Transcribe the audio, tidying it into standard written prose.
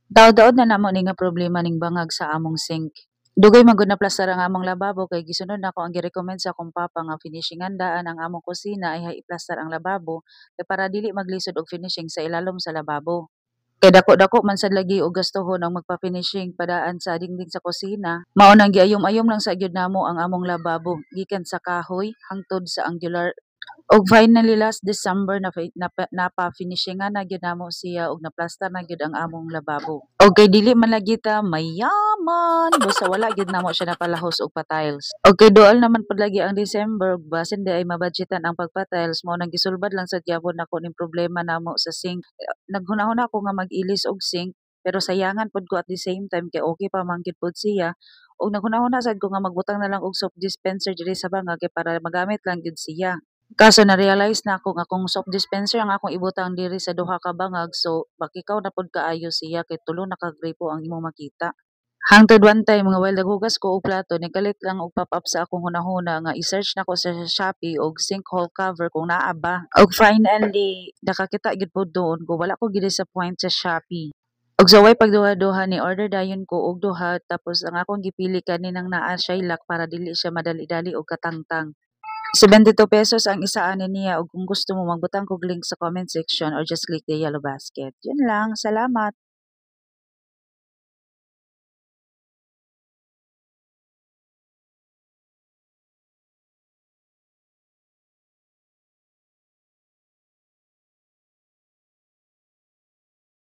Daot-daot na namo ni nga problema ning bangag sa among sink. Dugay man gud na plastar ang among lababo kay gisunod nako ang gi-recommend sa akong papa nga finishingan daan ang among kusina ay i-plastar ang lababo kay para dili maglisod og finishing sa ilalom sa lababo. Kay dako-dako man sad lagi og gastuhon ang magpa-finishing padaan sa dingding sa kusina. Mao nang giayom-ayom lang sa gyud namo ang among lababo gikan sa kahoy hangtod sa angular. Og finally last December napa-finishingan na gyud namo siya og naplastar na gyud ang among lababo. Og kay dili man lagi ta mayaman, basta wala gyud namo siya napalahos og pa-tiles. Og kay dual naman pud lagi ang December ug basin di ay mabudgetan ang pagpa-tiles mao nang gisulbad lang sa gyapon nako ning problema namo sa sink. Naghunahuna ako nga mag-ilis og sink pero sayangan pud ko at the same time kay okay pa man gyud pud siya. Og naghunahuna sad ko nga magbutang na lang og soap dispenser diri sa bangag kay para magamit lang gyud siya. Kaso na-realize na ako nga kung soap dispenser ang akong ibutang diri sa duha ka bangag, so bakikaw na pod kaayo siya kay tulo na ka gripo ang imong makita. Hangtod one time nga while naghugas ko og plato, nikalit lang og pop-up sa akong hunahuna nga i-search nako sa Shopee og sinkhole cover kung naa ba. Og finally, nakakita gyud pod doon ko wala ko gi-disappoint sa Shopee. Og sa way pagduha-duha ni order dayon ko og duha tapos ang akong gipili kaninang naa Shylock para dili siya madali-dali og katangtang. 72 pesos ang isa ani niya ug kung gusto mo magbutang kog link sa comment section or just click the yellow basket. Yun lang, salamat.